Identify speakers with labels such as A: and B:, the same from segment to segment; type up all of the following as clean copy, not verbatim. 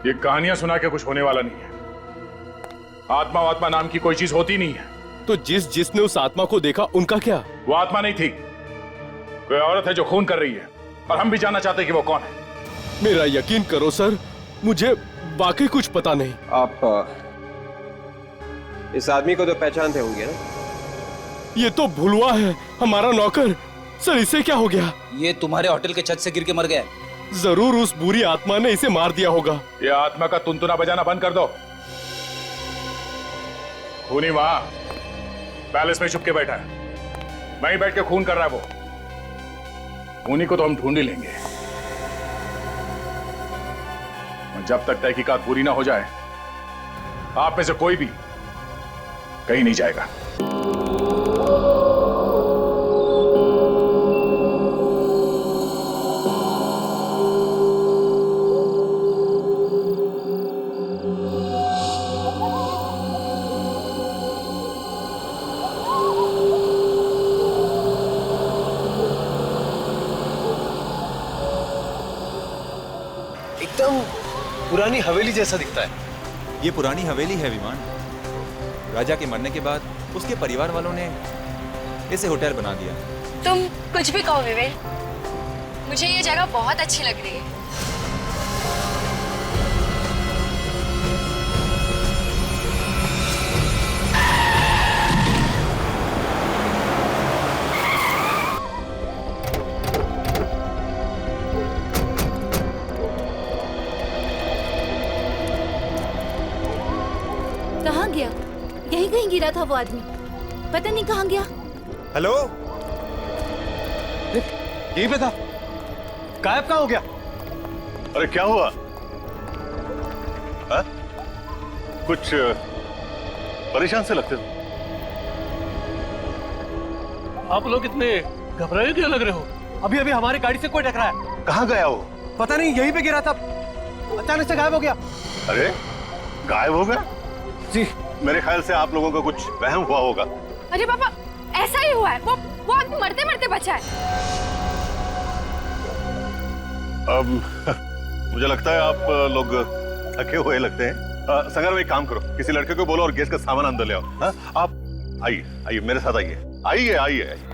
A: ये कहानियां सुना के कुछ होने वाला नहीं है। आत्मा वात्मा नाम की कोई चीज होती नहीं है।
B: तो जिसने उस आत्मा को देखा उनका क्या?
A: वो आत्मा नहीं थी, कोई औरत है जो खून कर रही है, और हम भी जानना चाहते हैं कि वो कौन है।
B: मेरा यकीन करो सर, मुझे वाकई कुछ पता नहीं।
C: आप इस आदमी को तो पहचानते होंगे ना?
B: ये तो भुलवा है, हमारा नौकर। सर इसे क्या हो गया?
D: ये तुम्हारे होटल के छत से गिर के मर गया।
B: जरूर उस बुरी आत्मा ने इसे मार दिया होगा।
A: ये आत्मा का तुनतुना बजाना बंद कर दो। खूनी वहां पैलेस में छुप के बैठा है, वहीं बैठ के खून कर रहा है वो। खूनी को तो हम ढूंढ ही लेंगे, और जब तक तहकीकात पूरी ना हो जाए आप में से कोई भी कहीं नहीं जाएगा।
E: एकदम पुरानी हवेली जैसा दिखता है।
F: ये पुरानी हवेली है विमान। राजा के मरने के बाद उसके परिवार वालों ने इसे होटल बना दिया।
G: तुम कुछ भी कहो विवेक, मुझे ये जगह बहुत अच्छी लग रही है।
H: कहाँ गया? यहीं कहीं गिरा था वो आदमी, पता नहीं कहाँ गया।
E: हेलो, यहीं पे था, गायब कहाँ हो गया?
I: अरे क्या हुआ? हा? कुछ परेशान से लगते हो।
E: आप लोग इतने घबराए क्यों लग रहे हो? अभी अभी हमारी गाड़ी से कोई टकराया।
I: कहाँ गया वो?
E: पता नहीं, यहीं पे गिरा था, अचानक से गायब हो गया।
I: अरे गायब हो गया?
E: जी,
I: मेरे ख्याल से आप लोगों का कुछ वहम हुआ होगा।
G: अरे पापा, ऐसा ही हुआ है। वो आदमी मरते मरते बचा है।
I: अब मुझे लगता है आप लोग थके हुए लगते हैं। संगर में एक काम करो, किसी लड़के को बोलो और गैस का सामान अंदर ले आओ। हाँ? आप आइए आइए, मेरे साथ आइए आइए आइए आइए।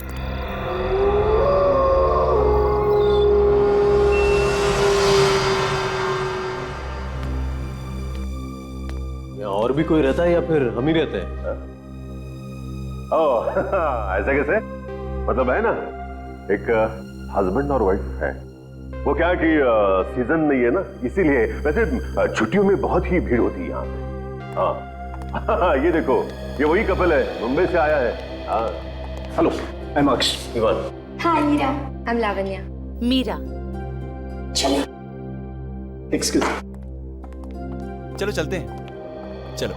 E: और भी कोई रहता है या फिर हम ही रहते हैं?
I: ओह ऐसा कैसे? मतलब है ना, एक हस्बैंड और वाइफ है। वो क्या कि सीजन नहीं है ना, इसीलिए। वैसे छुट्टियों में बहुत ही भीड़ होती है यहाँ पे। हाँ ये देखो, ये वही कपल है, मुंबई से आया है। हाँ hello, I am Aksh Ivan.
G: Hi Meera, I am Lavanya.
H: Meera.
G: चलो।
I: एक्सक्यूज।
F: चलो चलते हैं, चलो।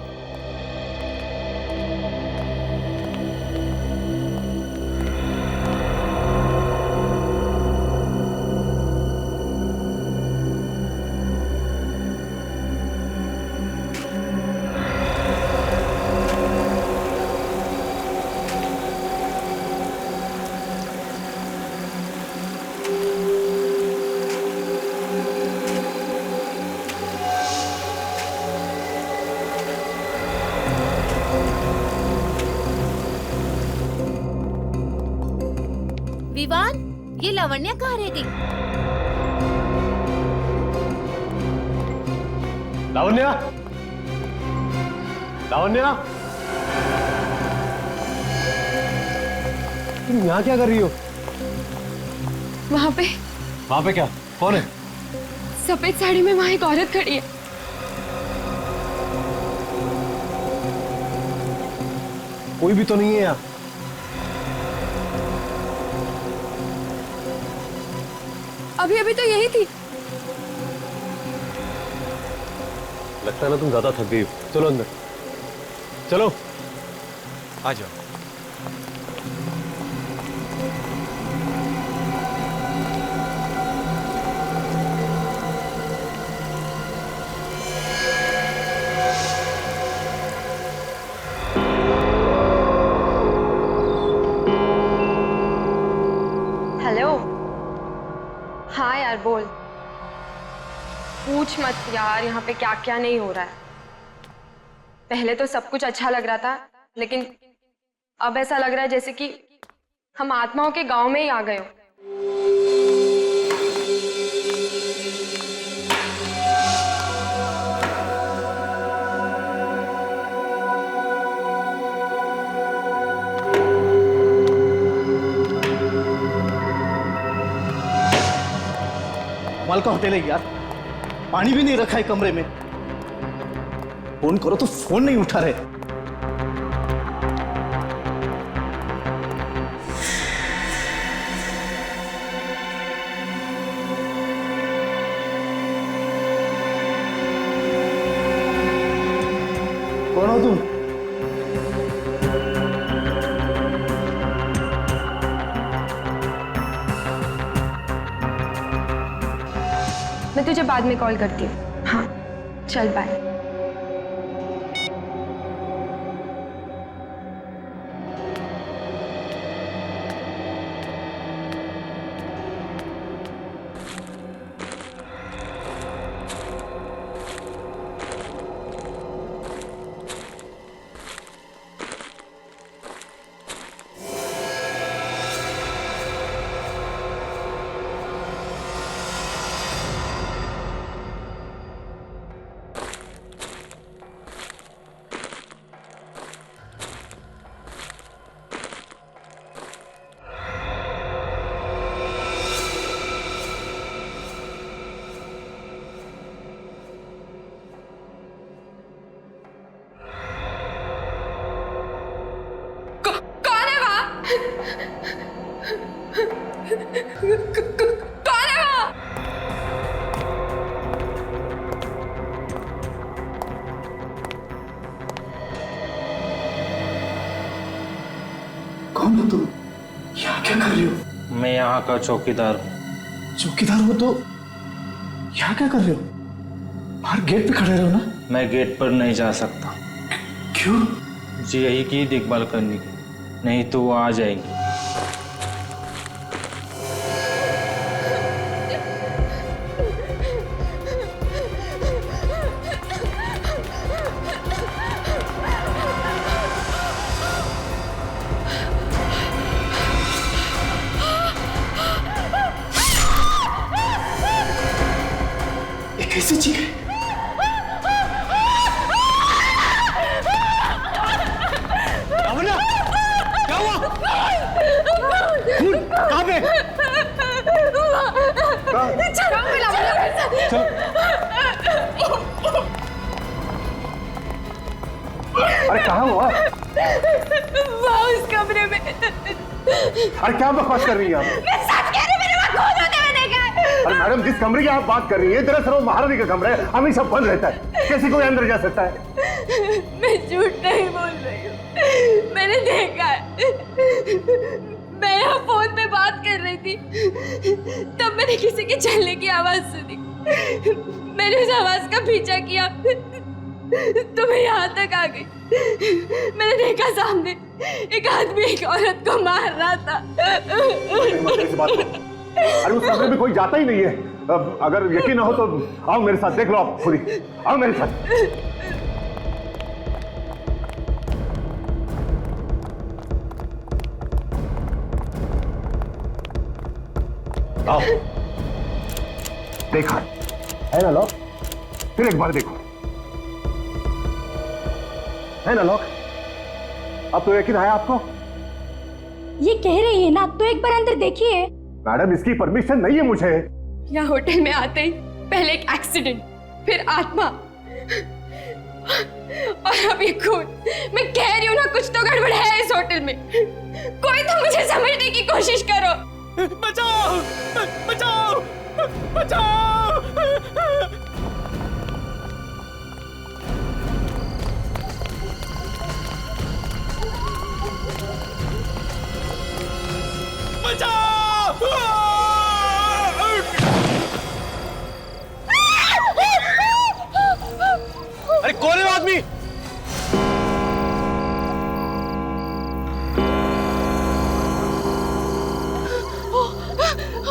H: विवान, ये लावण्या कहाँ रह गई?
E: लावण्या, लावण्या, तुम यहाँ क्या कर रही हो?
G: वहाँ पे
E: क्या? कौन है?
G: सफेद साड़ी में वहाँ एक औरत खड़ी है।
E: कोई भी तो नहीं है यहाँ।
G: अभी अभी तो यही थी।
E: लगता है ना तुम ज्यादा थक गई हो। चलो अंदर, चलो।
F: आ जाओ।
G: हेलो। हाँ यार बोल। पूछ मत यार, यहाँ पे क्या क्या नहीं हो रहा है। पहले तो सब कुछ अच्छा लग रहा था, लेकिन अब ऐसा लग रहा है जैसे कि हम आत्माओं के गांव में ही आ गए हो।
E: कमाल का होटल है यार, पानी भी नहीं रखा है कमरे में। फोन करो तो फोन नहीं उठा रहे। कौन हो तुम?
G: मैं तुझे बाद में कॉल करती हूँ। हाँ चल बाय।
E: कौन हो तुम? यहाँ क्या कर रही हो?
J: मैं यहाँ का चौकीदार हूँ।
E: चौकीदार हो तो यहाँ क्या कर रहे हो? बाहर गेट पे खड़े रहो ना।
J: मैं गेट पर नहीं जा सकता।
E: क्यों?
J: जी यही की देखभाल करने की, नहीं तो वो आ जाएगी।
E: कैसे चीख? अमना, क्या हुआ? खून कहाँ पे?
I: अरे कहाँ हुआ?
G: उस कमरे में।
I: अरे क्या बकवास कर रही हैं आप?
G: मैं सच कह रही हूँ, मेरे वहाँ खून होते हुए देखा है।
I: अरे मैडम, जिस कमरे की आप बात कर रही हैं दरअसल वो महारानी का कमरा है, हमेशा बंद रहता है, कैसे कोई अंदर जा सकता है?
G: मैं झूठ नहीं बोल रही हूँ, मैंने देखा है। मैं यहाँ फोन पे बात कर रही थी, तब मैंने किसी के चलने की आवाज सुनी। मैंने उस आवाज का पीछा किया तो मैं यहाँ तक आ गई। मैंने देखा सामने एक आदमी एक औरत को मार रहा था।
I: इस बात को। अरे उस कमरे में कोई जाता ही नहीं है। अगर यकीन ना हो तो आओ मेरे साथ, देख लो आप खुद ही। आओ मेरे साथ। आओ। देखा है ना लॉक? फिर एक बार देखो, है ना लॉक? अब तो यकीन है आपको?
G: ये कह रही है ना, तो एक बार अंदर देखिए।
I: मैडम, इसकी परमिशन नहीं है मुझे।
G: यहाँ होटल में आते ही पहले एक एक्सीडेंट, फिर आत्मा और अब ये खून। मैं कह रही हूँ ना, कुछ तो गड़बड़ है इस होटल में। कोई तो मुझे समझने की कोशिश करो।
B: बचाओ! बचाओ! बचाओ!
E: अरे कौन है वो आदमी?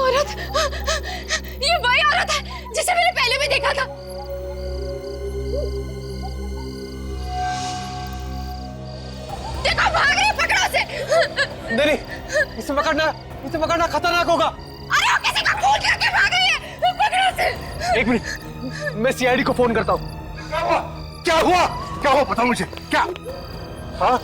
G: औरत, ये वही औरत है जिसे मैंने पहले
E: नहीं, इसे पकड़ना खतरनाक होगा।
G: अरे वो किसी का खून करके भाग रही है, पकड़ो उसे।
E: एक मिनट, मैं सीआईडी को फोन करता हूँ।
I: क्या हुआ बताओ मुझे क्या? हाँ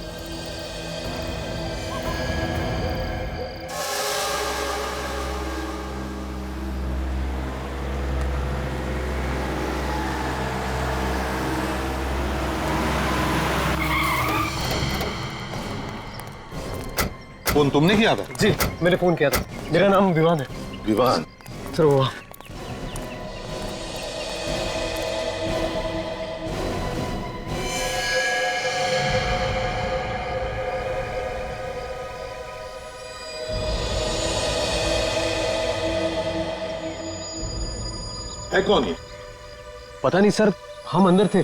K: फोन तुमने किया था?
E: जी, मैंने फोन किया था। मेरा नाम विवान है।
K: विवान?
E: सर वो
K: है कौन ये?
E: पता नहीं सर, हम अंदर थे,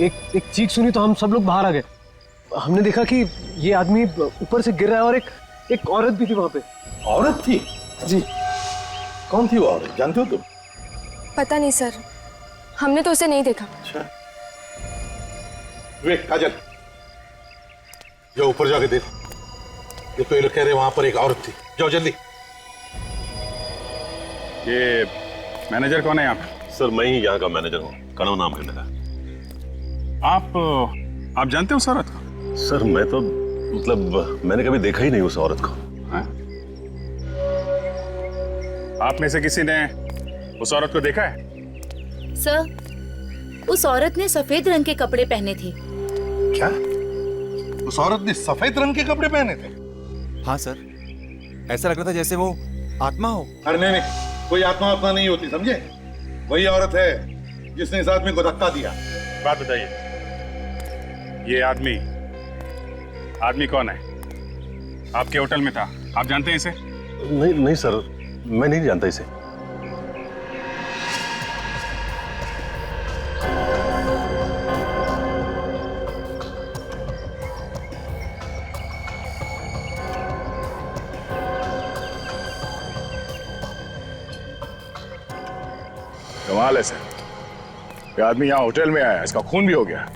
E: एक चीख सुनी तो हम सब लोग बाहर आ गए। हमने देखा कि ये आदमी ऊपर से गिर रहा है और एक औरत भी थी वहां पे।
K: औरत थी?
E: जी।
K: कौन थी वो औरत, जानते हो तुम?
G: पता नहीं सर, हमने तो उसे नहीं देखा।
K: अच्छा, वे काजल, जाओ ऊपर जाके देखो। देखो, ये लोग कह रहे वहां पर एक औरत थी। जाओ जल्दी।
A: ये मैनेजर कौन है यहाँ पे?
I: सर, मैं ही यहाँ का मैनेजर हूँ, कणव नाम है मेरा।
A: आप जानते हो उस औरत को?
I: सर, मैं तो मतलब मैंने कभी देखा ही नहीं उस औरत को।
A: हाँ? आप में से किसी ने उस औरत को देखा है?
H: सर, उस औरत ने सफेद रंग के कपड़े पहने थे।
K: क्या? उस औरत ने सफेद रंग के कपड़े पहने थे?
F: हाँ सर, ऐसा लग रहा था जैसे वो आत्मा हो।
K: अरे नहीं, कोई आत्मा नहीं होती, समझे? वही औरत है जिसने इस आदमी को धक्का दिया।
A: बात बताइए, ये आदमी कौन है? आपके होटल में था, आप जानते हैं इसे?
I: नहीं सर, मैं नहीं जानता इसे।
A: कमाल है सर, ये आदमी यहाँ होटल में आया, इसका खून भी हो गया,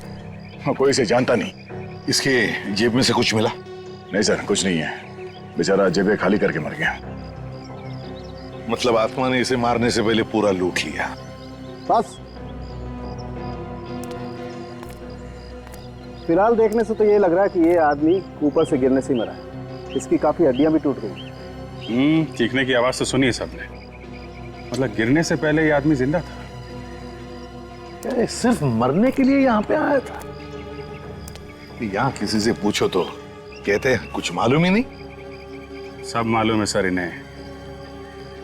A: कोई इसे जानता नहीं।
K: इसके जेब में से कुछ मिला?
A: नहीं सर, कुछ नहीं है, बेचारा जेबें खाली करके मर गया।
K: मतलब आत्मा ने इसे मारने से पहले पूरा लूट लिया।
E: बस फिलहाल देखने से तो ये लग रहा है कि ये आदमी ऊपर से गिरने से ही मरा है। इसकी काफी हड्डियां भी टूट गई।
A: चीखने की आवाज तो सुनी सबने, मतलब गिरने से पहले ये आदमी जिंदा था।
K: क्या सिर्फ मरने के लिए यहाँ पे आया था? यहाँ किसी से पूछो तो कहते हैं कुछ मालूम ही नहीं।
A: सब मालूम है सर इन्हें,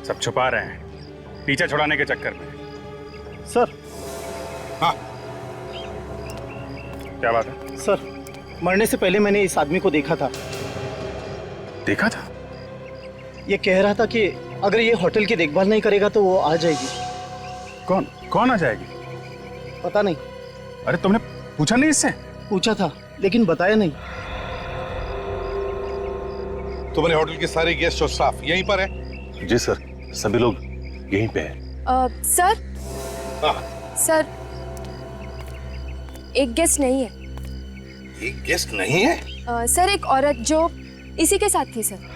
A: सब छुपा रहे हैं पीछे छुड़ाने के चक्कर में।
E: सर।
K: हाँ,
A: क्या बात है?
E: सर, मरने से पहले मैंने इस आदमी को देखा था।
A: देखा था?
E: ये कह रहा था कि अगर ये होटल की देखभाल नहीं करेगा तो वो आ जाएगी।
A: कौन आ जाएगी?
E: पता नहीं।
A: अरे तुमने पूछा नहीं इससे?
E: पूछा था लेकिन बताया नहीं।
K: तुम्हारे होटल के सारे गेस्ट और स्टाफ यहीं पर है?
I: जी सर, सभी लोग यहीं पे हैं।
G: सर।
K: हाँ।
G: सर, एक गेस्ट नहीं है।
K: एक गेस्ट नहीं है?
G: सर, एक औरत जो इसी के साथ थी सर।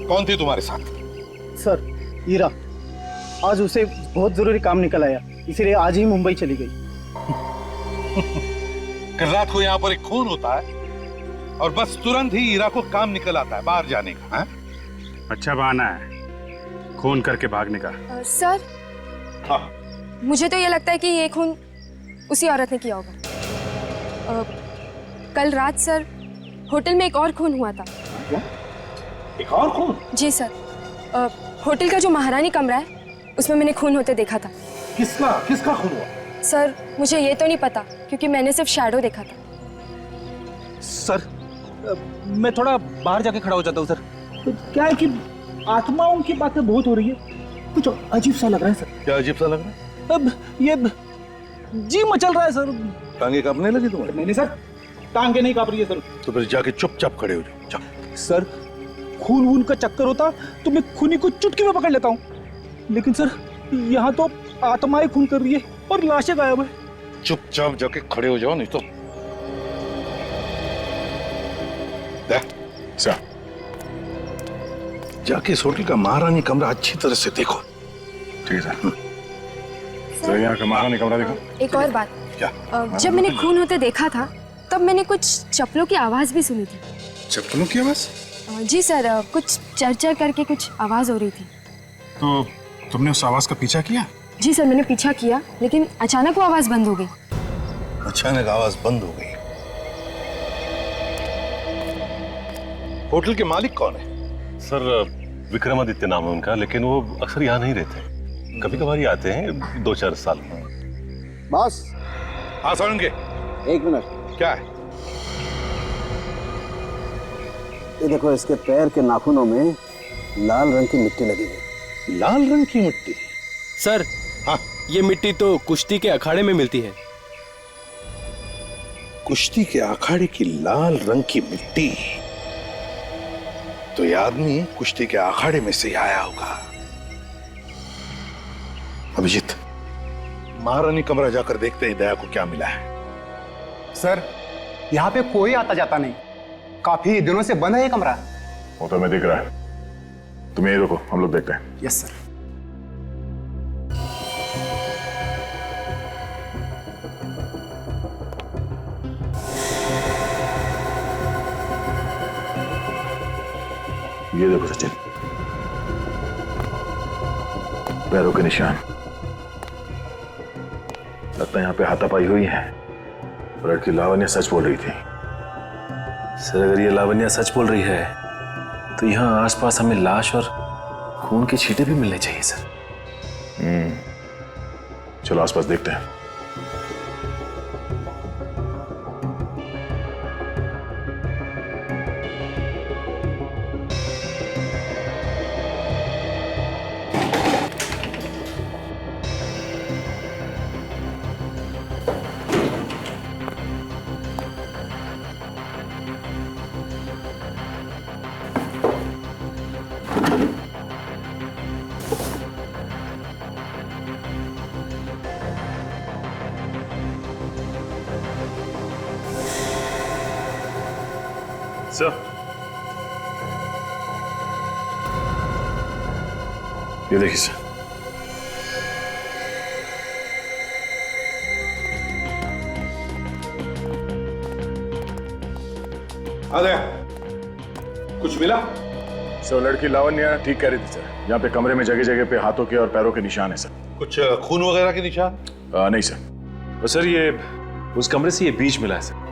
K: कौन थी तुम्हारे साथ?
E: सर, हीरा। आज उसे बहुत जरूरी काम निकल आया, इसीलिए आज ही मुंबई चली गई।
K: कल रात को यहाँ पर एक खून होता है और बस तुरंत ही हीरा को काम निकल आता है बाहर जाने का। है?
A: अच्छा बहाना है खून करके भागने का।
G: सर।
K: हाँ।
G: मुझे तो ये लगता है कि ये खून उसी औरत ने किया होगा। कल रात सर, होटल में एक और खून हुआ था।
K: क्या? एक और खून?
G: जी सर, होटल का जो महारानी कमरा है उसमें मैंने खून होते देखा था।
K: किसका खून हुआ?
G: सर, मुझे ये तो नहीं पता क्योंकि मैंने सिर्फ शैडो देखा था।
E: सर, मैं थोड़ा बाहर जाके खड़ा हो जाता हूँ सर। तो क्या है कि आत्माओं की बातें बहुत हो रही है, कुछ अजीब सा लग रहा है सर।
K: क्या अजीब सा लग रहा है?
E: अब ये जी मचल रहा है सर।
K: टांगे कांपने लगी तुम्हारी?
E: नहीं सर, टांगे नहीं कांप रही है सर।
K: तो फिर जाके चुपचाप खड़े हो जाओ। जाओ।
E: सर, खून वून का चक्कर होता तो मैं खूनी को चुटकी में पकड़ लेता हूँ, लेकिन सर यहाँ तो आत्माएं खून कर रही है और लाशें गायब है।
K: चुपचाप जाके खड़े हो जाओ, नहीं तो देख
A: सर
K: जाके इस होटल का महारानी कमरा अच्छी तरह से देखो।
A: ठीक है सर। तो यहाँ का महारानी कमरा देखो।
G: एक और बात,
K: क्या?
G: जब मैंने खून होते देखा था तब मैंने कुछ चप्पलों की आवाज भी सुनी थी।
A: चप्पलों की आवाज?
G: जी सर, कुछ चरचर करके कुछ आवाज हो रही थी।
A: तो तुमने उस आवाज का पीछा किया?
G: जी सर, मैंने पीछा किया लेकिन अचानक वो आवाज बंद हो गई।
K: अचानक आवाज बंद हो गई। होटल के मालिक कौन है?
I: सर विक्रमादित्य नाम है उनका, लेकिन वो अक्सर यहाँ नहीं रहते। कभी कभार ही आते हैं, 2-4 साल में।
C: बॉस
K: हाँ सोनके,
C: 1 मिनट।
K: क्या है?
C: ये देखो, इसके पैर के नाखूनों में लाल रंग की मिट्टी लगी हुई।
K: लाल रंग की मिट्टी?
B: सर
K: हाँ,
B: ये मिट्टी तो कुश्ती के अखाड़े में मिलती है।
K: कुश्ती के अखाड़े की लाल रंग की मिट्टी? तो ये आदमी कुश्ती के अखाड़े में से आया होगा। अभिजीत, महारानी कमरा जाकर देखते हैं दया को क्या मिला है।
E: सर यहाँ पे कोई आता जाता नहीं, काफी दिनों से बंद है ये कमरा।
A: वो तो हमें दिख रहा है। तुम यही रुको, हम लोग देखते हैं।
E: Yes sir.
A: ये देखो सचिन, पैरों के निशान। लगता है यहाँ पे हाथापाई हुई है। लड़की लावण्या सच बोल रही थी।
L: सर अगर ये लावण्या सच बोल रही है तो यहाँ आसपास हमें लाश और खून के छींटे भी मिलने चाहिए सर।
A: चलो आसपास देखते हैं। सर, ये देखिए सर।
K: अरे कुछ मिला?
A: सर लड़की लावण्या ठीक कह रही थी सर। यहाँ पे कमरे में जगह जगह पे हाथों के और पैरों के निशान है सर।
K: कुछ खून वगैरह के निशान?
A: नहीं सर।
L: और सर ये उस कमरे से ये बीज मिला है सर।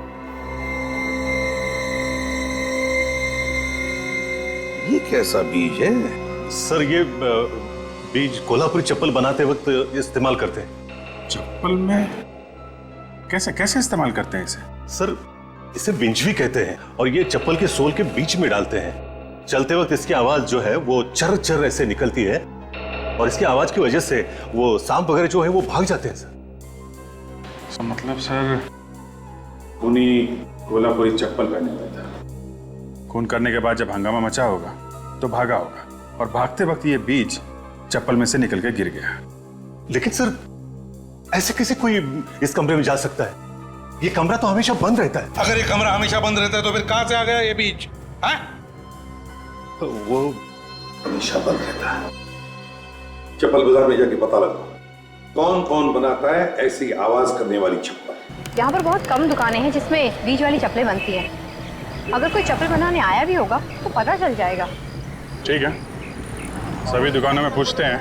K: ये कैसा बीज है?
I: सर ये बीज कोल्हापुरी चप्पल बनाते वक्त इस्तेमाल करते हैं।
A: चप्पल में कैसे कैसे इस्तेमाल करते हैं इसे?
I: सर इसे विंचवी कहते हैं और ये चप्पल के सोल के बीच में डालते हैं। चलते वक्त इसकी आवाज जो है वो चर चर ऐसे निकलती है और इसकी आवाज की वजह से वो सांप वगैरह जो है वो भाग जाते हैं सर।
A: मतलब सर उन्हीं कोल्हापुरी चप्पल पहने हुआ था। खून करने के बाद जब हंगामा मचा होगा तो भागा होगा और भागते वक्त ये बीज चप्पल में से निकल के गिर गया।
I: लेकिन सर ऐसे कैसे कोई इस कमरे में जा सकता है? ये कमरा तो हमेशा बंद रहता है।
K: अगर ये कमरा हमेशा बंद रहता है तो फिर कहां से आ गया ये बीज? हाँ?
I: तो वो
K: हमेशा बंद रहता है। चप्पल बाजार में जाके पता लगाओ कौन कौन बनाता है ऐसी आवाज करने वाली चप्पल।
H: यहाँ पर बहुत कम दुकानें हैं जिसमें बीज वाली चप्पलें बनती हैं। अगर कोई चप्पल बनाने आया भी होगा तो पता चल जाएगा।
A: ठीक है, सभी दुकानों में पूछते हैं,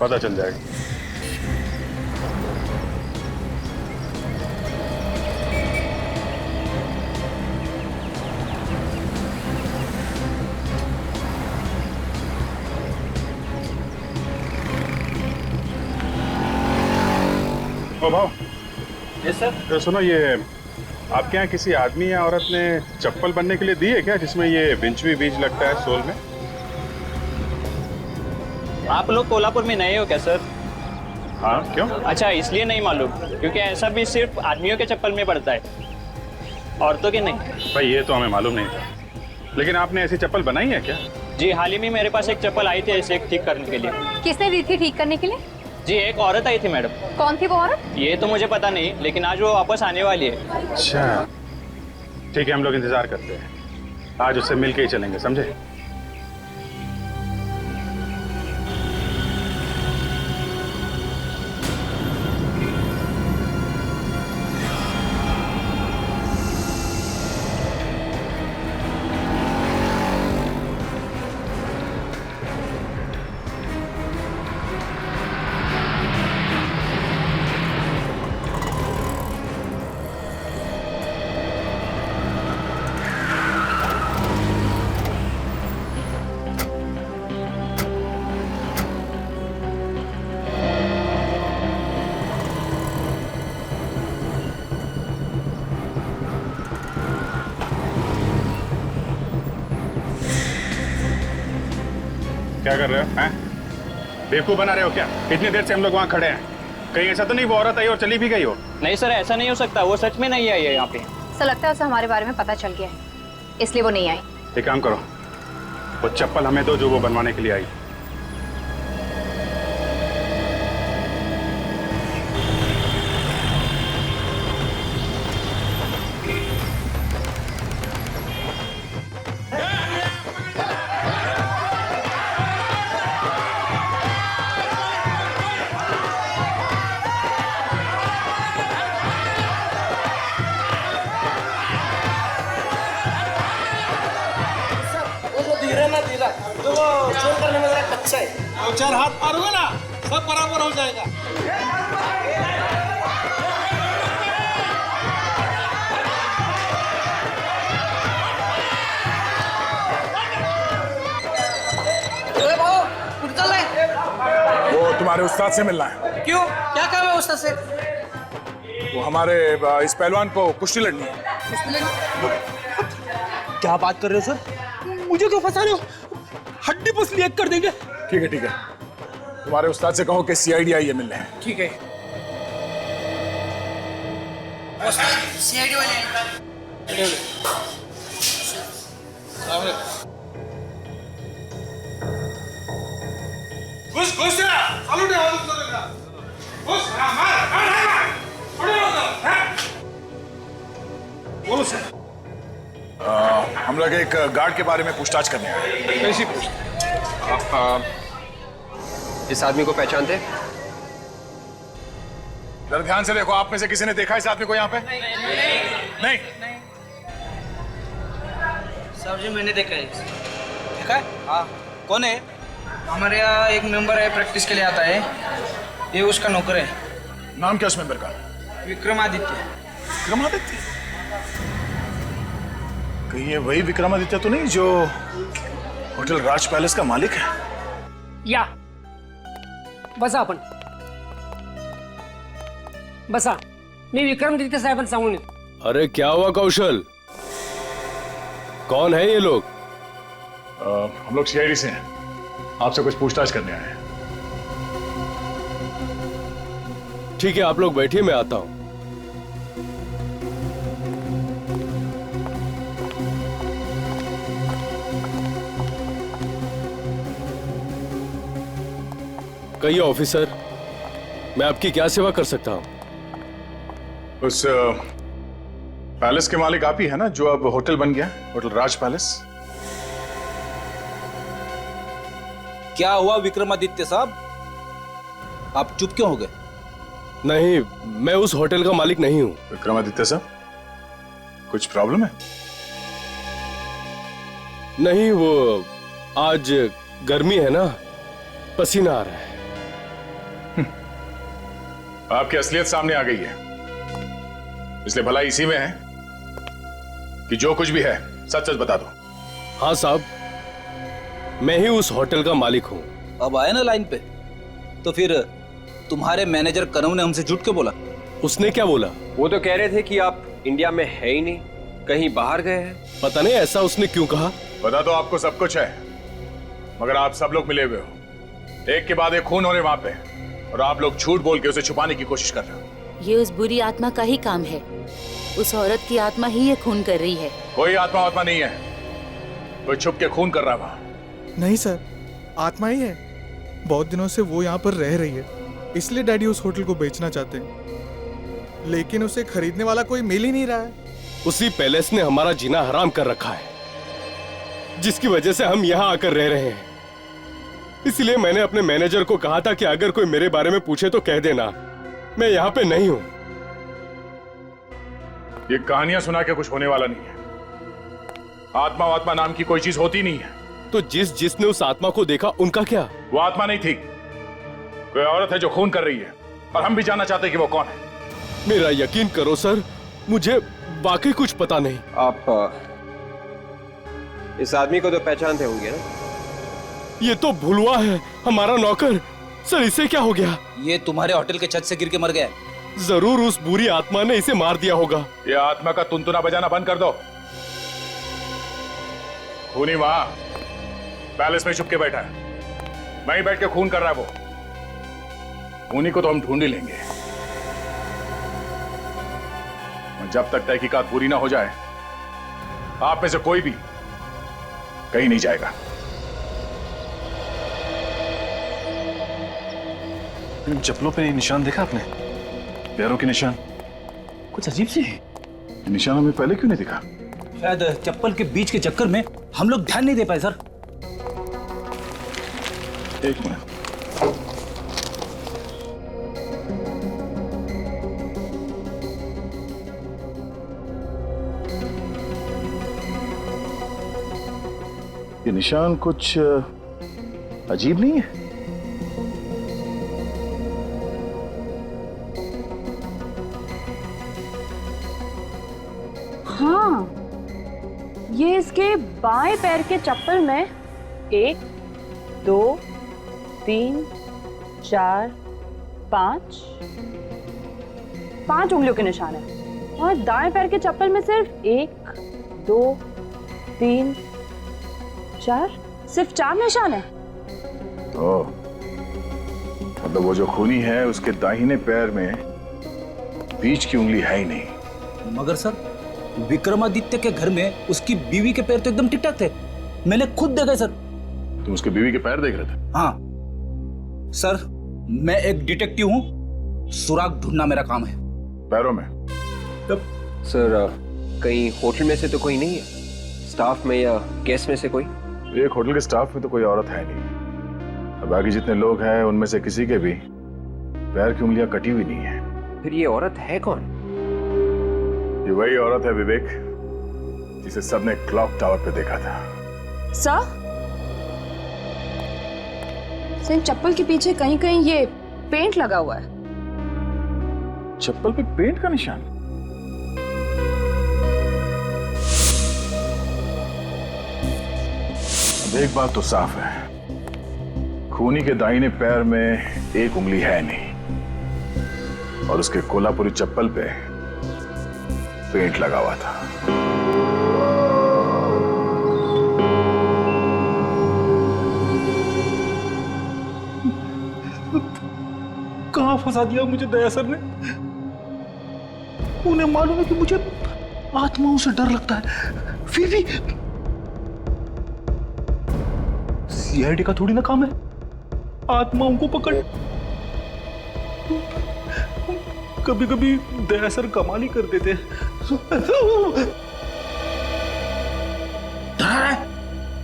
A: पता चल जाएगा। ओ भाव।
J: Yes sir.
A: तो सुनो, ये आपके यहाँ किसी आदमी या औरत ने चप्पल बनने के लिए दी है क्या जिसमें ये विंचवी बीज लगता है सोल में?
J: आप लोग कोल्हापुर में नए हो क्या सर?
A: हाँ, क्यों?
J: अच्छा, इसलिए नहीं मालूम क्योंकि ऐसा भी सिर्फ आदमियों के चप्पल में पड़ता है, औरतों के नहीं।
A: भाई ये तो हमें मालूम नहीं था, लेकिन आपने ऐसी चप्पल बनाई है क्या?
J: जी, हाल ही में मेरे पास एक चप्पल आई थी ऐसे ठीक करने के लिए।
H: किसने दी थी ठीक करने के लिए?
J: जी, एक औरत आई थी मैडम।
H: कौन थी वो औरत?
J: ये तो मुझे पता नहीं, लेकिन आज वो वापस आने वाली है।
A: अच्छा, ठीक है, हम लोग इंतजार करते हैं। आज उससे मिल के ही चलेंगे, समझे? क्या कर रहे हो? हैं? बेवकूफ बना रहे हो क्या? इतनी देर से हम लोग वहाँ खड़े हैं, कहीं ऐसा तो नहीं वो औरत आई और चली भी गई हो?
J: नहीं सर, ऐसा नहीं हो सकता, वो सच में नहीं आई है यहाँ पे।
H: सर लगता है उसे हमारे बारे में पता चल गया है, इसलिए वो नहीं आई।
A: एक काम करो, वो चप्पल हमें दो जो वो बनवाने के लिए आई।
E: दो चार हाथ मारोगे ना, सब बराबर हो जाएगा।
K: वो तुम्हारे उस्ताद से मिलना है।
D: क्यों? क्या काम है उस्ताद से?
K: वो हमारे इस पहलवान को कुश्ती लड़नी है।
E: क्या बात कर रहे हो सर? मुझे क्यों फंसा रहे हो? हड्डी पसली एक कर देंगे।
K: ठीक है ठीक है, तुम्हारे उस्ताद से कहो कि सीआईडी आई है मिलने।
D: ठीक है। सीआईडी वाले
K: बोलो सर। हम लोग एक गार्ड के बारे में पूछताछ करने आए।
E: कैसी पूछताछ?
M: आप इस आदमी को पहचानते?
K: जरा ध्यान से देखो, आप में से किसी ने देखा इस आदमी को यहाँ पे? नहीं।
D: साहब जी मैंने देखा है। देखा है? हाँ। कौन है? हमारे यहाँ एक मेंबर है, प्रैक्टिस के लिए आता है, ये उसका नौकर है।
K: नाम क्या उस मेंबर का?
D: विक्रमादित्य।
K: विक्रमादित्य? कहीं ये वही विक्रमादित्य तो नहीं जो होटल राज पैलेस का मालिक है?
N: या बसा आपण बसा, मी विक्रमादित्य साहेबांना सांगून येतो।
B: अरे क्या हुआ कौशल, कौन है ये लोग?
K: हम लोग सीआईडी से हैं, आपसे कुछ पूछताछ करने आए हैं।
B: ठीक है, आप लोग बैठिए, मैं आता हूं। कहिए ऑफिसर, मैं आपकी क्या सेवा कर सकता हूं?
K: उस पैलेस के मालिक आप ही है ना, जो अब होटल बन गया, होटल राज पैलेस?
D: क्या हुआ विक्रमादित्य साहब, आप चुप क्यों हो गए?
B: नहीं, मैं उस होटल का मालिक नहीं हूं।
K: विक्रमादित्य साहब, कुछ प्रॉब्लम है?
B: नहीं, वो आज गर्मी है ना, पसीना आ रहा है।
K: आपकी असलियत सामने आ गई है, इसलिए भलाई इसी में है कि जो कुछ भी है सच सच बता दो।
B: हाँ साहब, मैं ही उस होटल का मालिक हूँ।
D: अब आए ना लाइन पे, तो फिर तुम्हारे मैनेजर कनव ने हमसे झूठ क्यों बोला?
B: उसने क्या बोला?
M: वो तो कह रहे थे कि आप इंडिया में है ही नहीं, कहीं बाहर गए हैं।
B: पता नहीं ऐसा उसने क्यों कहा।
K: पता तो आपको सब कुछ है, मगर आप सब लोग मिले हुए हो, एक के बाद एक खून हो रहे वहां पे, और आप लोग झूठ बोल के उसे छुपाने की कोशिश कर रहे हो।
O: ये उस बुरी आत्मा का ही काम है, उस औरत की आत्मा ही ये खून कर रही है।
K: कोई आत्मा नहीं है, कोई छुप के खून कर रहा है वहां।
P: नहीं सर, आत्मा ही है। बहुत दिनों से वो यहाँ पर रह रही है, इसलिए डैडी उस होटल को बेचना चाहते हैं, लेकिन उसे खरीदने वाला कोई मिल ही नहीं रहा है।
B: उसी पैलेस ने हमारा जीना हराम कर रखा है। जिसकी वजह से हम यहाँ आकर रह रहे हैं। इसलिए मैंने अपने मैनेजर को कहा था कि अगर कोई मेरे बारे में पूछे तो कह देना मैं यहाँ पे नहीं हूँ।
A: ये कहानियां सुना के कुछ होने वाला नहीं है। आत्मा नाम की कोई चीज होती नहीं है।
B: तो जिसने उस आत्मा को देखा उनका क्या?
A: वो आत्मा नहीं थी, कोई औरत है जो खून कर रही है, और हम भी जानना चाहते हैं कि वो कौन है।
B: मेरा यकीन करो सर, मुझे वाकई कुछ पता नहीं।
M: आप इस आदमी को तो पहचानते होंगे ना?
B: ये तो भुलवा है, हमारा नौकर। सर इसे क्या हो गया?
E: ये तुम्हारे होटल के छत से गिर के मर गया।
B: जरूर उस बुरी आत्मा ने इसे मार दिया होगा।
A: ये आत्मा का तुनतुना बजाना बंद कर दो। खूनी वहां पैलेस में छुप के बैठा है, वहीं बैठ के खून कर रहा है वो। खूनी को तो हम ढूंढ ही लेंगे, जब तक तहकीकात पूरी ना हो जाए आप में से कोई भी कहीं नहीं जाएगा।
L: इन चप्पलों पे निशान देखा आपने? पैरों के निशान कुछ अजीब से है।
A: निशान हमें पहले क्यों नहीं दिखा?
E: शायद चप्पल के बीच के चक्कर में हम लोग ध्यान नहीं दे पाए सर।
A: एक मिनट,
K: ये निशान कुछ अजीब नहीं है?
Q: हाँ, ये इसके बाएं पैर के चप्पल में 1, 2, 3, 4, 5 उंगलियों के निशान है, और दाएं पैर के चप्पल में सिर्फ 1, 2, 3, 4, सिर्फ 4 निशान है।
A: तो मतलब वो जो खूनी है उसके दाहिने पैर में बीच की उंगली है ही नहीं।
E: मगर सर विक्रमादित्य के घर में उसकी बीवी के पैर तो एकदम ठीक ठाक थे, मैंने खुद देखा सर।
A: तुम उसके बीवी के पैर देख रहे थे?
E: हाँ सर, मैं एक डिटेक्टिव हूँ, सुराग ढूंढना मेरा काम है।
A: पैरों में?
M: सर कहीं होटल में से तो कोई नहीं है? स्टाफ में या गेस्ट में से कोई?
A: एक होटल के स्टाफ में तो कोई औरत है नहीं, और बाकी जितने लोग हैं उनमें से किसी के भी पैर की उंगलियां कटी हुई नहीं है।
M: फिर ये औरत है कौन?
A: ये वही औरत है विवेक, जिसे सबने क्लॉक टावर पे देखा था।
Q: सर इन चप्पल के पीछे कहीं कहीं ये पेंट लगा हुआ है।
A: चप्पल पे पेंट का निशान? अब एक बात तो साफ है, खूनी के दाहिने पैर में एक उंगली है नहीं, और उसके कोल्हापुरी चप्पल पे पेंट लगा हुआ था।
E: कहां फंसा दिया मुझे दया सर ने? उन्हें मालूम है कि मुझे आत्माओं से डर लगता है, फिर भी सीआईडी का थोड़ी ना काम है आत्माओं को पकड़। कभी कभी दया सर कमाल ही कर देते।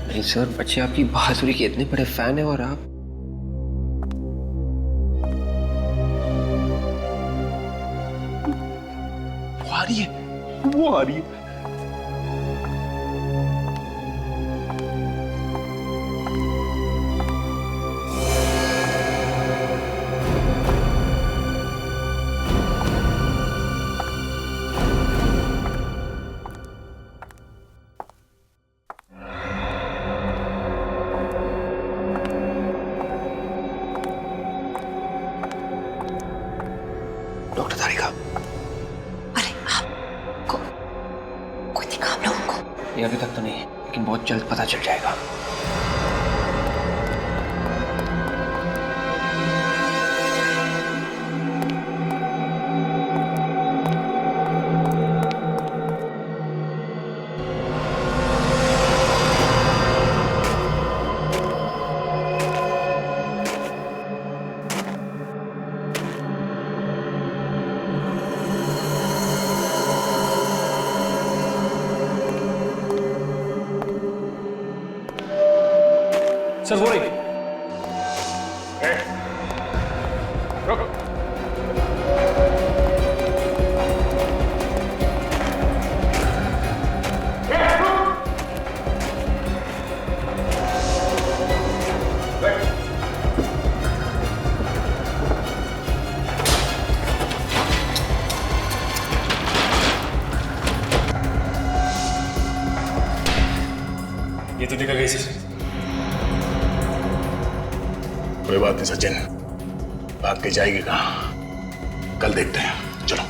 M: नहीं सर, बच्चे आपकी बहादुरी के इतने बड़े फैन है, और आप
E: वो आ रही है।
M: डॉक्टर तारिका, ये अभी तक तो नहीं, लेकिन बहुत जल्द पता चल जाएगा।
L: सर वो रही।
A: रुको।
L: ये तो निकल गई सर।
K: कोई बात नहीं सचिन, भाग के जाएगी कहाँ, कल देखते हैं। चलो।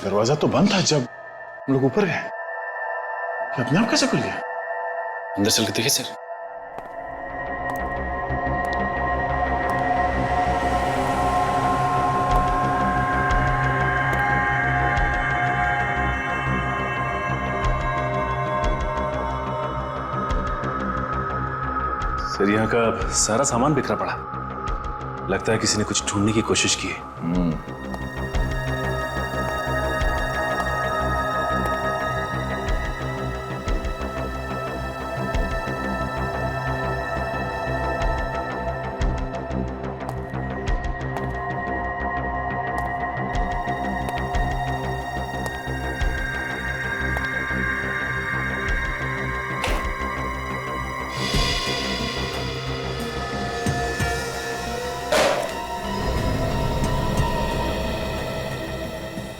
K: दरवाजा तो बंद था जब हम लोग ऊपर गए, ये अपने आप कैसे खुल गया?
L: अंदर चल के देखिए सर। सर यहाँ का सारा सामान बिखरा पड़ा, लगता है किसी ने कुछ ढूंढने की कोशिश की है।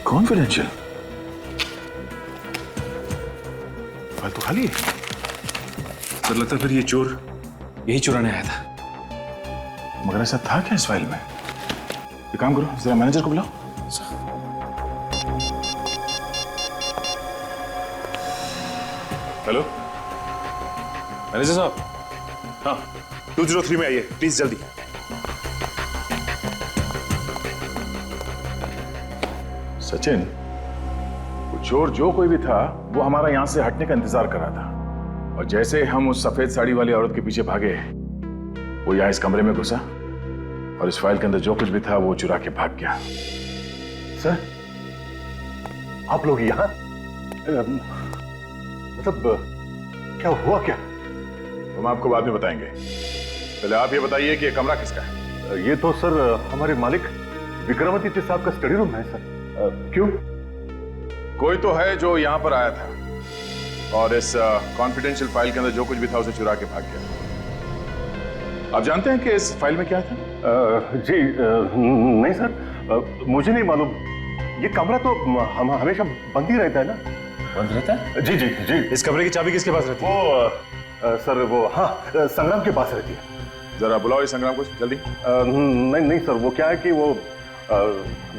K: कॉन्फिडेंशियल फाइल तो खाली है।
L: सर लगता है फिर ये चोर यही चुराने आया था।
K: मगर ऐसा था क्या इस फाइल में? एक काम करो, जरा मैनेजर को बुलाओ।
A: हेलो मैनेजर साहब। हाँ 203 में आइए प्लीज जल्दी।
K: सचिन, वो चोर जो कोई भी था वो हमारा यहां से हटने का इंतजार कर रहा था, और जैसे हम उस सफेद साड़ी वाली औरत के पीछे भागे, वो यहाँ इस कमरे में घुसा और इस फाइल के अंदर जो कुछ भी था वो चुरा के भाग गया।
I: सर आप लोग यहाँ मतलब क्या हुआ क्या?
K: हम आपको बाद में बताएंगे, पहले आप ये बताइए कि ये कमरा किसका है?
I: ये तो सर हमारे मालिक विक्रमादित्य साहब का स्टडी रूम है सर। क्यों?
K: कोई तो है जो यहाँ पर आया था और इस कॉन्फिडेंशियल फाइल के अंदर जो कुछ भी था उसे चुरा के भाग गया। आप जानते हैं कि इस फाइल में क्या था?
I: जी नहीं सर, मुझे नहीं मालूम। ये कमरा तो हम हमेशा बंद ही रहता है ना।
L: बंद रहता है?
I: जी जी जी।
L: इस कमरे की चाबी किसके पास रहती है?
I: वो सर वो हाँ संग्राम के पास रहती है।
K: जरा बुलाओ इस संग्राम को जल्दी।
I: नहीं नहीं सर, वो क्या है कि वो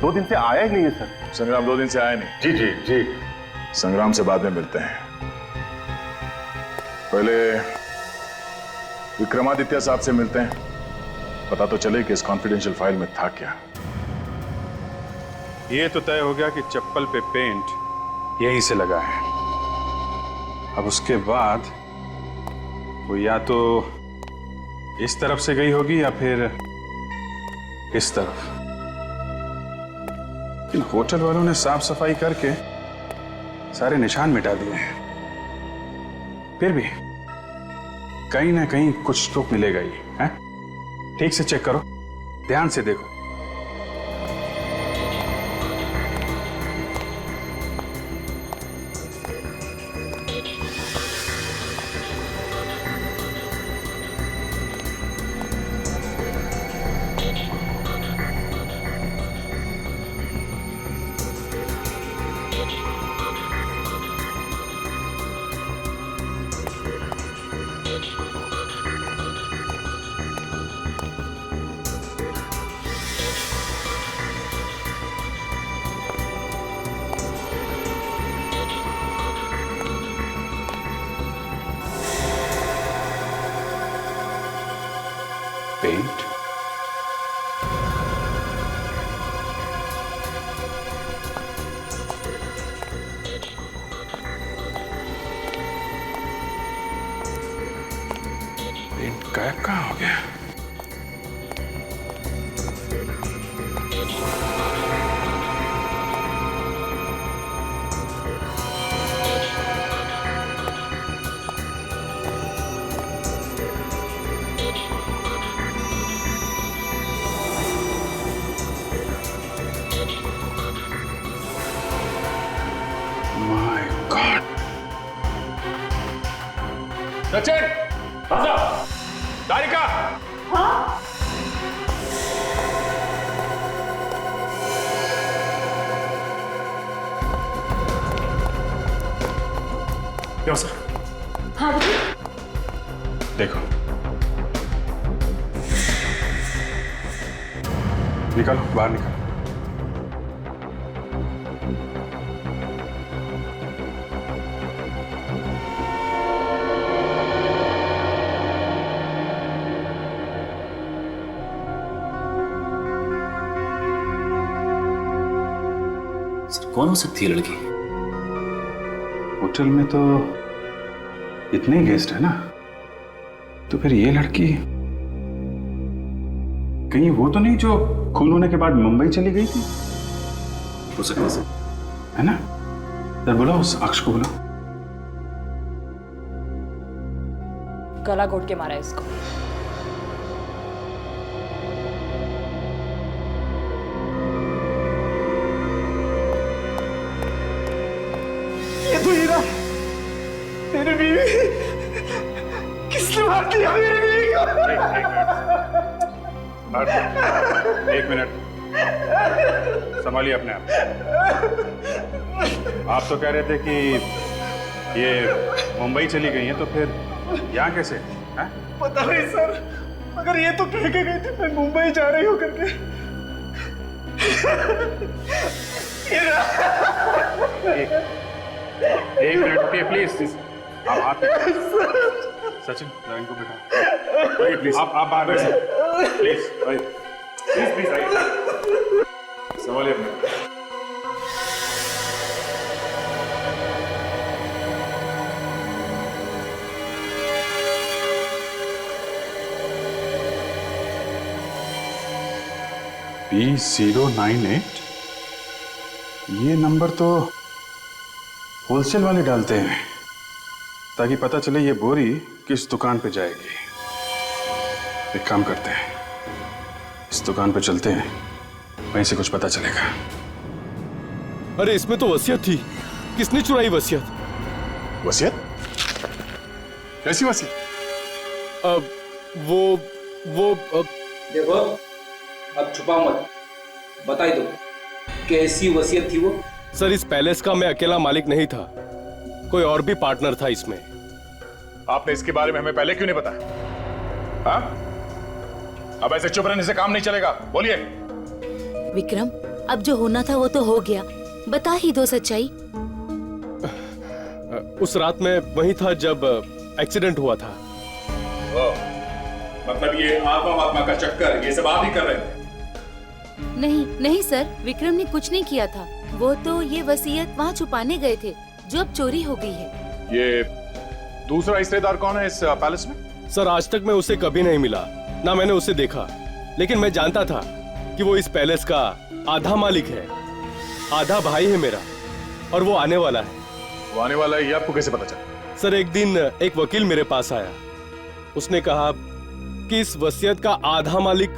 I: 2 दिन से आया ही नहीं है सर।
K: संग्राम 2 दिन से आया नहीं?
I: जी जी जी।
K: संग्राम से बाद में मिलते हैं, पहले विक्रमादित्य साहब से मिलते हैं, पता तो चले कि इस कॉन्फिडेंशियल फाइल में था क्या।
A: ये तो तय हो गया कि चप्पल पे पेंट यहीं से लगा है। अब उसके बाद वो या तो इस तरफ से गई होगी या फिर इस तरफ। इन होटल वालों ने साफ सफाई करके सारे निशान मिटा दिए हैं, फिर भी कहीं ना कहीं कुछ तो मिलेगा ही है। ठीक से चेक करो, ध्यान से देखो। पेंट कहाँ हो गया? My God!
K: सचिन, आजा। तारिका।
A: क्यों सर?
G: हाँ
A: देखो, निकालो, बाहर निकालो।
L: कौन हो सकती है लड़की?
A: होटल में तो इतने ही गेस्ट है ना, तो फिर ये लड़की कहीं वो तो नहीं जो खून होने के बाद मुंबई चली गई थी?
L: हो सकता है,
A: है ना? सर बुलाओ उस अक्ष को, बुलाओ।
Q: गला घोट के मारा है इसको।
E: ये तो हीरा, मेरी बीवी। किसने मार दिया मेरी बीवी को?
A: एक मिनट, संभालिए अपने आप। आप तो कह रहे थे कि ये मुंबई चली गई हैं, तो फिर यहाँ कैसे? हैं?
E: पता नहीं सर, मगर ये तो कह के गई थी मैं मुंबई जा रही हूँ करके।
A: एक मिनट रुकिए प्लीज। आप सचिन, इनको बिठा। प्लीज आप बाहर बैठिए प्लीज। प्लीज आइए, संभालिए अपने। P098, ये नंबर तो होलसेल वाले डालते हैं ताकि पता चले ये बोरी किस दुकान पे जाएगी। एक काम करते हैं, इस दुकान पे चलते हैं, वहीं से कुछ पता चलेगा।
B: अरे इसमें तो वसीयत थी, किसने चुराई वसीयत?
K: वसीयत? कैसी वसीयत?
B: वो
D: देखो, अब छुपाओ मत, बता ही दो कैसी वसीयत थी वो।
B: सर इस पैलेस का मैं अकेला मालिक नहीं था, कोई और भी पार्टनर था इसमें।
K: आपने इसके बारे में हमें पहले क्यों नहीं बताया? हाँ? अब ऐसे चुप रहने से काम नहीं चलेगा, बोलिए।
O: विक्रम, अब जो होना था वो तो हो गया, बता ही दो सच्चाई।
B: उस रात में वही था जब एक्सीडेंट हुआ था।
K: मतलब ये आत्मा का चक्कर, ये सब आप ही कर रहे थे?
O: नहीं नहीं सर, विक्रम ने कुछ नहीं किया था। वो तो ये वसीयत वहाँ छुपाने गए थे जो अब चोरी हो गई है।
K: ये दूसरा हिस्सेदार कौन है इस पैलेस में?
B: सर आज तक मैं उसे कभी नहीं मिला, ना मैंने उसे देखा, लेकिन मैं जानता था कि वो इस पैलेस का आधा मालिक है, आधा भाई है मेरा, और वो आने वाला है।
K: वो आने वाला है ये आपको कैसे पता चला?
B: सर एक दिन एक वकील मेरे पास आया, उसने कहा कि इस वसीयत का आधा मालिक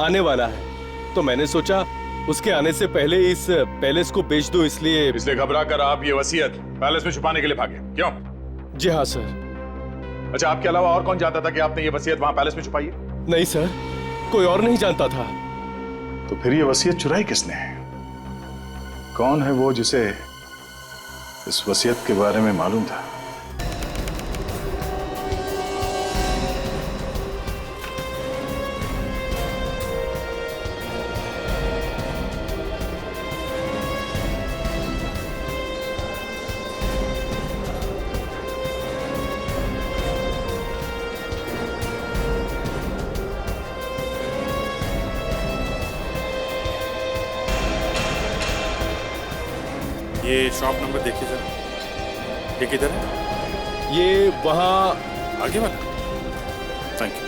B: आने वाला है, तो मैंने सोचा उसके आने से पहले इस पैलेस को बेच दो, इसलिए
K: घबरा कर आप ये वसीयत पैलेस में छुपाने के लिए भागे, क्यों?
B: जी हाँ सर।
K: अच्छा, आपके अलावा और कौन जानता था कि आपने ये वसीयत वहां पैलेस में छुपाई है?
B: नहीं सर, कोई और नहीं जानता था।
K: तो फिर ये वसीयत चुराई किसने? कौन है वो जिसे इस वसीयत के बारे में मालूम था?
A: ये शॉप नंबर देखिए जरा, ये किधर है?
B: ये वहाँ
A: आगे वाला। Thank you.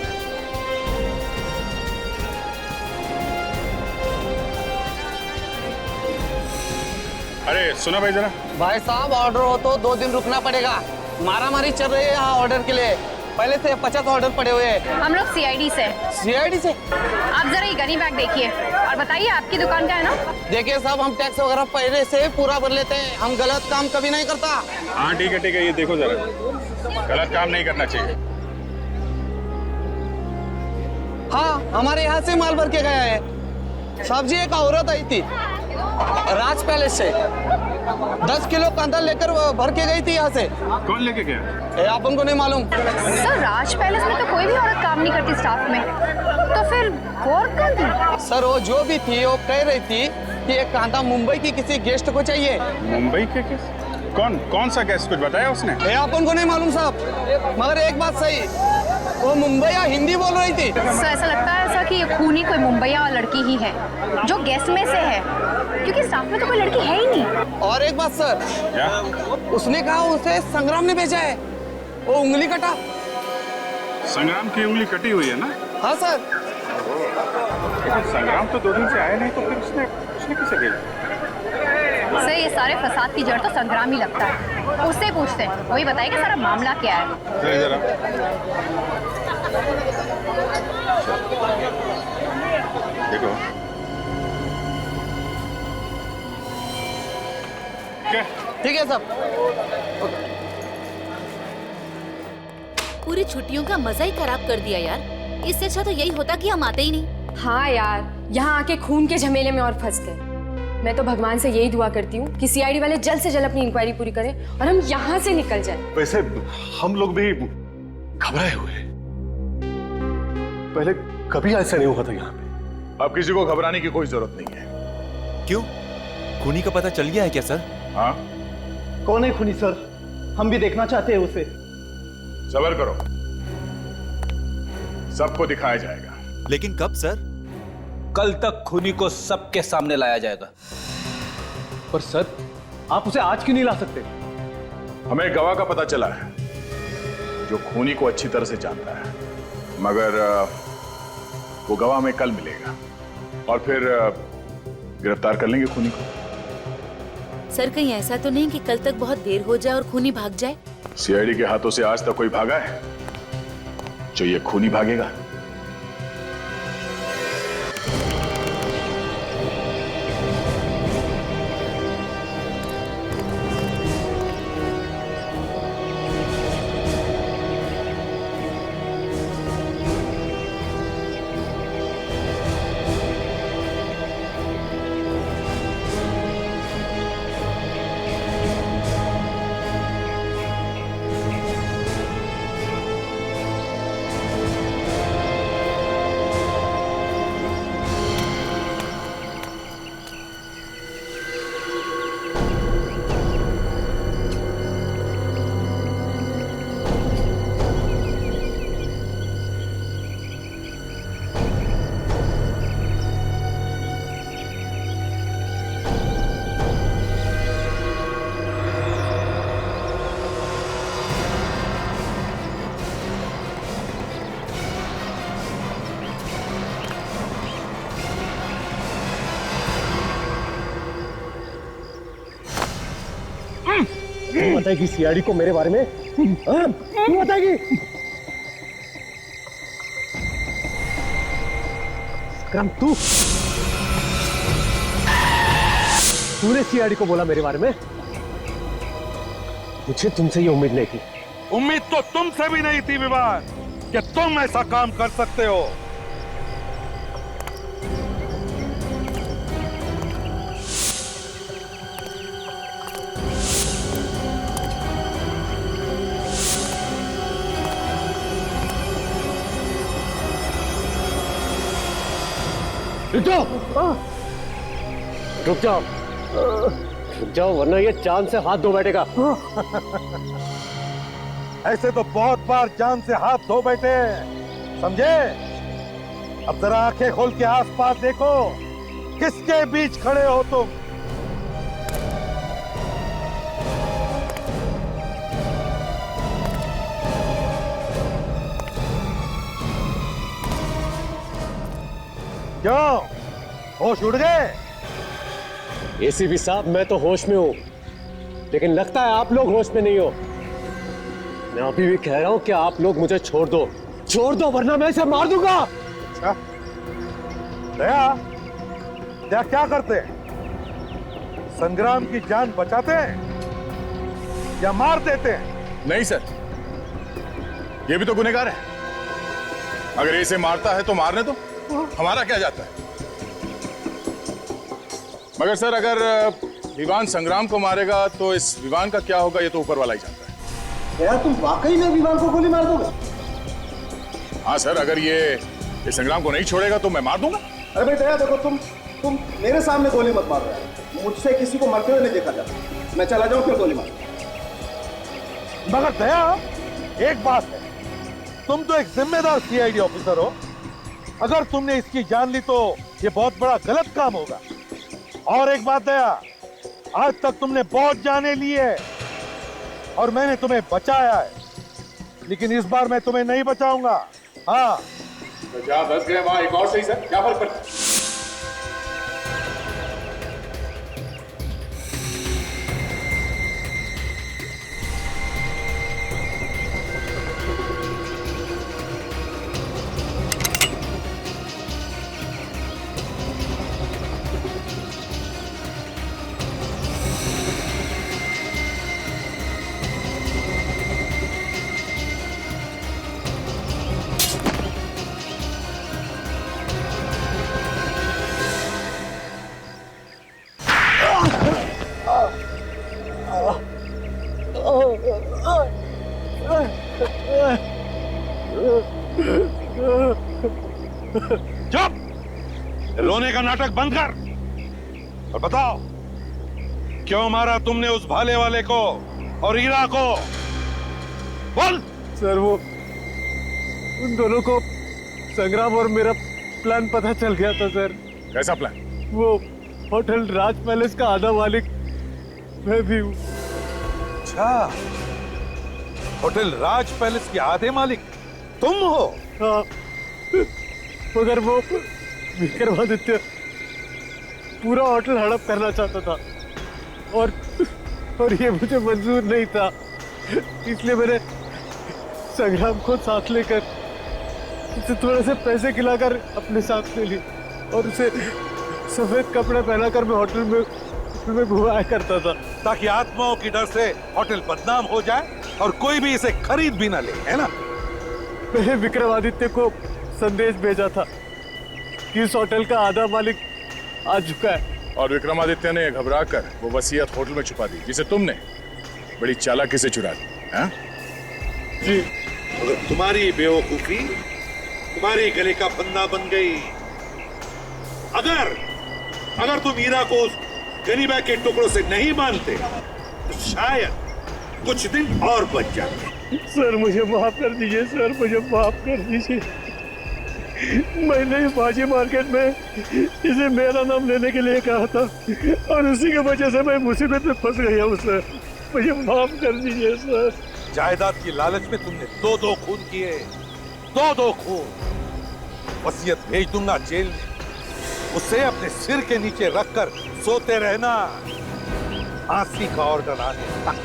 A: अरे सुना भाई जरा।
R: भाई साहब ऑर्डर हो तो 2 दिन रुकना पड़ेगा। मारामारी चल रही है यहाँ ऑर्डर के लिए। पहले से 50 ऑर्डर पड़े हुए हैं।
H: हम लोग सीआईडी से।
R: सीआईडी से?
H: आप जरा ये गनी बैग देखिए और बताइए आपकी दुकान का है ना?
R: देखिए साहब, हम टैक्स वगैरह पहले से पूरा भर लेते हैं। हम गलत काम कभी नहीं करता।
A: हाँ ठीक है, ये देखो जरा, गलत काम नहीं करना चाहिए।
R: हाँ, हमारे यहाँ से माल भर के गया है। साहब जी, एक औरत आई थी राज पैलेस से, 10 किलो कांदा लेकर भर के गई थी यहाँ से।
A: कौन लेके गया?
R: अपन को नहीं मालूम।
H: सर, राज पैलेस में तो कोई भी औरत काम नहीं करती स्टाफ में, तो फिर गौर कौन थी?
R: सर, वो जो भी थी वो कह रही थी कि एक कांदा मुंबई की किसी गेस्ट को चाहिए।
A: मुंबई के किस? कौन सा गेस्ट? कुछ बताया उसने?
R: अपन को नहीं मालूम साहब, मगर एक बात सही, वो मुंबई या हिंदी बोल रही थी।
H: सर, ऐसा लगता है ऐसा कि ये खूनी कोई मुंबईया लड़की ही है जो गेस्ट में से है, क्योंकि स्टाफ में तो कोई लड़की है ही नहीं।
R: और एक बात सर,
A: क्या?
R: उसने कहा उसे संग्राम ने भेजा है, वो उंगली कटा।
A: संग्राम की उंगली कटी हुई है ना?
R: हाँ सर।
A: संग्राम तो 2 दिन से आया नहीं, तो फिर उसने किसे भेजा?
H: सर, ये सारे फसाद की जड़ तो संग्राम ही लगता है। उससे पूछते हैं, वही बताएगा सारा मामला क्या है।
A: जरा देखो क्या?
R: ठीक है सब।
O: पूरी छुट्टियों का मजा ही खराब कर दिया यार। इससे अच्छा तो यही होता कि हम आते ही नहीं।
Q: हाँ यार, यहाँ आके खून के झमेले में और फंस गए। मैं तो भगवान से यही दुआ करती हूँ कि सीआईडी वाले जल्द से जल्द अपनी इंक्वायरी पूरी करें और हम यहाँ से निकल जाएं।
I: वैसे हम लोग भी घबराए हुए हैं। पहले कभी ऐसा नहीं हुआ था यहाँ पे।
K: अब किसी को घबराने की कोई जरूरत नहीं है।
F: क्यों? खूनी का पता चल गया है क्या सर?
K: हाँ।
E: कौन है खूनी सर? हम भी देखना चाहते हैं उसे।
K: सब्र करो, सबको दिखाया जाएगा।
F: लेकिन कब सर?
E: कल तक खूनी को सबके सामने लाया जाएगा। पर सर, आप उसे आज क्यों नहीं ला सकते?
K: हमें गवाह का पता चला है जो खूनी को अच्छी तरह से जानता है, मगर वो गवाह हमें कल मिलेगा और फिर गिरफ्तार कर लेंगे खूनी को।
O: सर, कहीं ऐसा तो नहीं कि कल तक बहुत देर हो जाए और खूनी भाग जाए?
K: सीआईडी के हाथों से आज तक कोई भागा है? जो ये खूनी भागेगा?
E: बताएगी सीआईडी को मेरे बारे में? क्यों बताएगी? संग्राम, तूने सीआईडी को बोला मेरे बारे में? मुझे तुमसे ये उम्मीद नहीं थी।
S: उम्मीद तो तुमसे भी नहीं थी विवान कि तुम ऐसा काम कर सकते हो।
E: रुक जाओ वरना ये जान से हाथ धो बैठेगा।
S: ऐसे तो बहुत बार जान से हाथ धो बैठे, समझे? अब जरा आंखें खोल के आसपास देखो, किसके बीच खड़े हो तुम? क्यों, होश उड़ गए?
T: एसीपी साहब, मैं तो होश में हूं, लेकिन लगता है आप लोग होश में नहीं हो। मैं अभी भी कह रहा हूं कि आप लोग मुझे छोड़ दो, वरना मैं इसे मार दूंगा।
S: अच्छा, दया क्या करते हैं? संग्राम की जान बचाते हैं या मार देते हैं?
K: नहीं सर, ये भी तो गुनहगार है। अगर इसे मारता है तो मारने दो, हमारा क्या जाता है। मगर सर, अगर विवान संग्राम को मारेगा तो इस विवान का क्या होगा, ये तो ऊपर वाला ही जानता है।
C: क्या तुम वाकई में विवान को गोली मार दोगे?
K: हाँ सर, अगर ये संग्राम को नहीं छोड़ेगा तो मैं मार दूंगा।
C: अरे भाई दया, देखो तुम मेरे सामने गोली मत मार रहे हो। मुझसे किसी को मरते हुए नहीं देखा जाता। मैं चला जाऊं फिर गोली मार।
S: मगर दया, एक बात है, तुम तो एक जिम्मेदार सीआईडी ऑफिसर हो। अगर तुमने इसकी जान ली तो ये बहुत बड़ा गलत काम होगा। और एक बात दया, आज तक तुमने बहुत जाने ली है और मैंने तुम्हें बचाया है, लेकिन इस बार मैं तुम्हें नहीं बचाऊंगा। हाँ,
K: तो जहाँ 10 गए वहां एक और सही सर, क्या फर्क पड़ता है?
S: चुप! रोने का नाटक बंद कर और बताओ, क्यों मारा तुमने उस भाले वाले को और हीरा को? बोल।
T: सर, वो उन दोनों को संग्राम और मेरा प्लान पता चल गया था सर।
K: कैसा प्लान?
T: वो होटल राज पैलेस का आधा मालिक मैं भी हूँ।
S: अच्छा, होटल राज पैलेस के आधे मालिक तुम हो?
T: हाँ, मगर वो विक्रमादित्य पूरा होटल हड़प करना चाहता था और ये मुझे मंजूर नहीं था। इसलिए मैंने संग्राम को साथ लेकर उसे थोड़े से पैसे खिलाकर अपने साथ ले ली और उसे सफेद कपड़े पहनाकर मैं होटल में घुमाया करता था,
S: ताकि आत्माओं की डर से होटल बदनाम हो जाए और कोई भी इसे खरीद भी ना ले, है ना?
T: मैंने विक्रमादित्य को संदेश भेजा था कि इस होटल का आधा मालिक आ चुका है।
K: और विक्रमादित्य ने घबराकर वो वसीयत होटल में छुपा दी, जिसे तुमने बड़ी चालाकी से चुरा दी। हाँ?
S: जी। अगर तुम्हारी बेवकूफी तुम्हारे गले का फंदा बन गई, अगर तुम हीरा को उस गनीबा के टुकड़ों से नहीं मानते तो शायद कुछ दिन और बच जाते।
T: सर, मुझे माफ कर दीजिए सर, मुझे माफ कर दीजिए। मैंने बाजी मार्केट में इसे मेरा नाम लेने के लिए कहा था और उसी की वजह से मैं मुसीबत में फंस गया हूँ सर, मुझे माफ कर दीजिए सर।
S: जायदाद की लालच में तुमने दो खून किए, दो खून। वसीयत भेज दूंगा जेल में, उसे अपने सिर के नीचे रखकर सोते रहना, फांसी का ऑर्डर आने तक।